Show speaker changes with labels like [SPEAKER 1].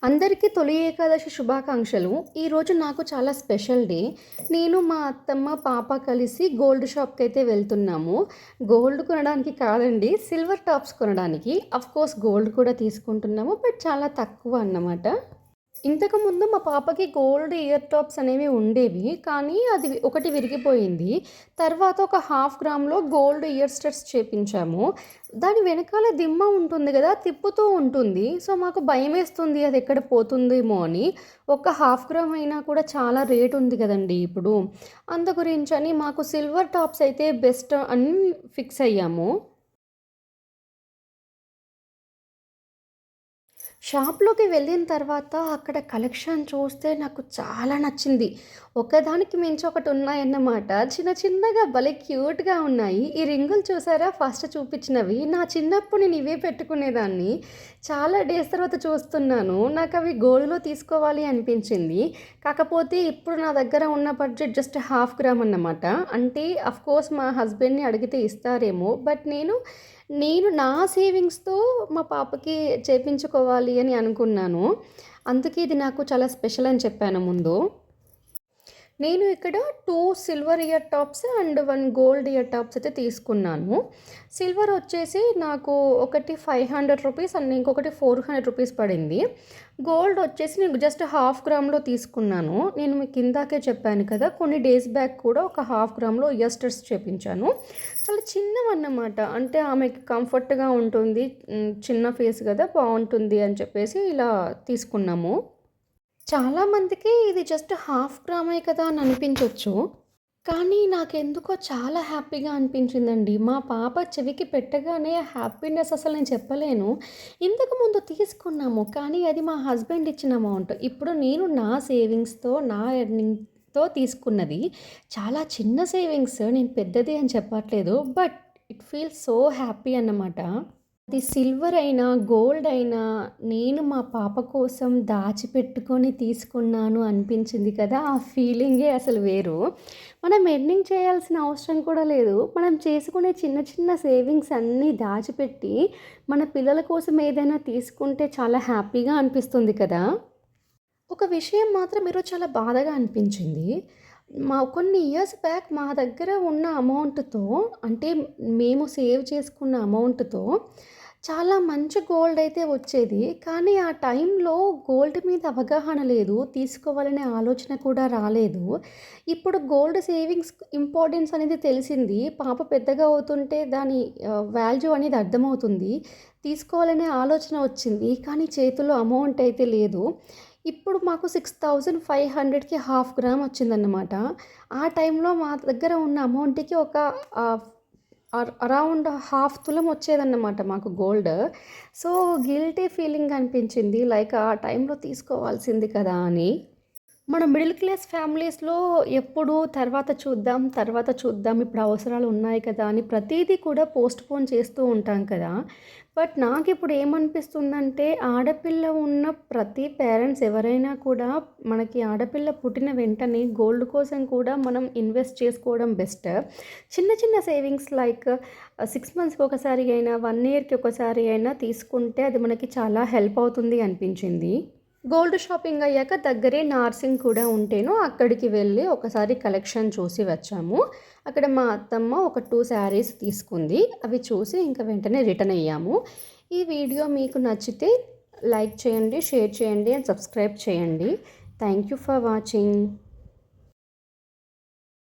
[SPEAKER 1] అందరికీ తొలి ఏకాదశి శుభాకాంక్షలు. ఈరోజు నాకు చాలా స్పెషల్ డే. నేను మా అత్తమ్మ, పాప కలిసి గోల్డ్ షాప్‌కైతే వెళ్తున్నాము. గోల్డ్ కొనడానికి కాదండి, సిల్వర్ టాప్స్ కొనడానికి. ఆఫ్‌కోర్స్ గోల్డ్ కూడా తీసుకుంటున్నాము. బట్ చాలా తక్కువ అన్నమాట. ఇంతకుముందు మా పాపకి గోల్డ్ ఇయర్ టాప్స్ అనేవి ఉండేవి. కానీ అది ఒకటి విరిగిపోయింది. తర్వాత ఒక హాఫ్ గ్రామ్‌లో గోల్డ్ ఇయర్ స్టడ్స్ చేపించాము. దాని వెనకాల దిమ్మ ఉంటుంది గదా! తిప్పుతూ ఉంటుంది. సో, మాకు భయమేస్తుంది అది ఎక్కడ పోతుందేమో అని. ఒక హాఫ్ గ్రామ్ అయినా కూడా చాలా రేట్ ఉంది గదండీ ఇప్పుడు. అందు గురించని మాకు సిల్వర్ టాప్స్ అయితే బెస్ట్ అని ఫిక్స్ అయ్యాము. షాప్‌లోకి వెళ్ళిన తర్వాత అక్కడ కలెక్షన్ చూస్తే నాకు చాలా నచ్చింది. ఒకదానికి మించి ఒకటి ఉన్నాయన్నమాట. చిన్న చిన్నగా భలే క్యూట్‌గా ఉన్నాయి. ఈ రింగులు చూసారా ఫస్ట్ చూపించినవి. నా చిన్నప్పుడు నేను ఇవే పెట్టుకునేదాన్ని. చాలా డేస్ తర్వాత చూస్తున్నాను. నాకవి గోల్డ్‌లో తీసుకోవాలి అనిపించింది. కాకపోతే ఇప్పుడు నా దగ్గర ఉన్న బడ్జెట్ జస్ట్ హాఫ్ గ్రామ్ అన్నమాట. అంటే ఆఫ్‌కోర్స్ మా హస్బెండ్‌ని అడిగితే ఇస్తారేమో. బట్ నేను నా సేవింగ్స్‌తో మా పాపకి చేపించుకోవాలి అని అనుకున్నాను. అందుకే ఇది నాకు చాలా స్పెషల్ అని చెప్పాను ముందు. నేను ఇక్కడ 2 silver ear tops and 1 gold ear tops అయితే తీసుకున్నాను. సిల్వర్ వచ్చేసి నాకు ఒకటి రూ. 500 అండ్ ఇంకొకటి రూ. 400 పడింది. గోల్డ్ వచ్చేసి నేను జస్ట్ హాఫ్ గ్రామ్‌లో తీసుకున్నాను. నేను మీకు ఇందాకే చెప్పాను కదా! కొన్ని డేస్ బ్యాక్ కూడా ఒక హాఫ్ గ్రామ్‌లో ఇయర్ స్టడ్స్ చేపించాను. చాలా చిన్నవన్నమాట. అంటే ఆమెకి కంఫర్ట్‌గా ఉంటుంది. చిన్న ఫేస్ కదా! బావుంటుంది అని చెప్పేసి ఇలా తీసుకున్నాము. చాలామందికి ఇది జస్ట్ హాఫ్ గ్రామే కదా అని అనిపించొచ్చు. కానీ నాకెందుకో చాలా హ్యాపీగా అనిపించిందండి. మా పాప చెవికి పెట్టగానే ఆ హ్యాపీనెస్ అసలు నేను చెప్పలేను. ఇంతకుముందు తీసుకున్నాము. కానీ అది మా హస్బెండ్ ఇచ్చిన అమౌంట్. ఇప్పుడు నేను నా సేవింగ్స్‌తో, నా ఎర్నింగ్‌తో తీసుకున్నది. చాలా చిన్న సేవింగ్స్. నేను పెద్దది అని చెప్పట్లేదు. But it feels so happy అన్నమాట. అది సిల్వర్ అయినా, గోల్డ్ అయినా నేను మా పాప కోసం దాచిపెట్టుకొని తీసుకున్నాను అనిపించింది కదా! ఆ ఫీలింగే అసలు వేరు. మనం ఎర్నింగ్ చేయాల్సిన అవసరం కూడా లేదు. మనం చేసుకునే చిన్న చిన్న సేవింగ్స్ అన్నీ దాచిపెట్టి, మన పిల్లల కోసం ఏదైనా తీసుకుంటే చాలా హ్యాపీగా అనిపిస్తుంది కదా! ఒక విషయం మాత్రం ఈరోజు చాలా బాధగా అనిపించింది. కొన్ని ఇయర్స్ బ్యాక్ మా దగ్గర ఉన్న అమౌంట్‌తో అంటే మేము సేవ్ చేసుకున్న అమౌంట్‌తో చాలా మంచి గోల్డ్ అయితే వచ్చేది. కానీ ఆ టైంలో గోల్డ్ మీద అవగాహన లేదు. తీసుకోవాలనే ఆలోచన కూడా రాలేదు. ఇప్పుడు గోల్డ్ సేవింగ్స్ ఇంపార్టెన్స్ అనేది తెలిసింది. పాప పెద్దగా అవుతుంటే దాని వాల్యూ అనేది అర్థమవుతుంది. తీసుకోవాలనే ఆలోచన వచ్చింది. కానీ చేతిలో అమౌంట్ అయితే లేదు. ఇప్పుడు మాకు 6500కి హాఫ్ గ్రామ్ వచ్చిందన్నమాట. ఆ టైంలో మా దగ్గర ఉన్న అమౌంట్‌కి ఒక అరౌండ్ హాఫ్ తులం వచ్చేదన్నమాట మాకు గోల్డ్. సో, గిల్టీ ఫీలింగ్ అనిపించింది. లైక్ ఆ టైంలో తీసుకోవాల్సింది కదా అని. మన మిడిల్ క్లాస్ ఫ్యామిలీస్‌లో ఎప్పుడు తర్వాత చూద్దాం, తర్వాత చూద్దాం, ఇప్పుడు అవసరాలు ఉన్నాయి కదా అని ప్రతీదీ కూడా పోస్ట్‌పోన్ చేస్తూ ఉంటాం కదా! బట్ నాకిప్పుడు ఏమనిపిస్తుందంటే ఆడపిల్ల ఉన్న ప్రతి పేరెంట్స్ ఎవరైనా కూడా మనకి ఆడపిల్ల పుట్టిన వెంటనే గోల్డ్ కోసం కూడా మనం ఇన్వెస్ట్ చేసుకోవడం బెస్ట్. చిన్న చిన్న సేవింగ్స్ లైక్ 6 మంత్స్‌కి ఒకసారి అయినా, 1 ఇయర్‌కి ఒకసారి అయినా తీసుకుంటే అది మనకి చాలా హెల్ప్ అవుతుంది అనిపించింది. గోల్డ్ షాపింగ్ అయ్యాక దగ్గరే నార్సింగ్ కూడా ఉంటేను అక్కడికి వెళ్ళి ఒకసారి కలెక్షన్ చూసి వచ్చాము. అక్కడ మా అత్తమ్మ ఒక 2 శారీస్ తీసుకుంది. అవి చూసి ఇంక వెంటనే రిటర్న్ అయ్యాము. ఈ వీడియో మీకు నచ్చితే లైక్ చేయండి, షేర్ చేయండి అండ్ సబ్స్క్రైబ్ చేయండి. Thank you for watching.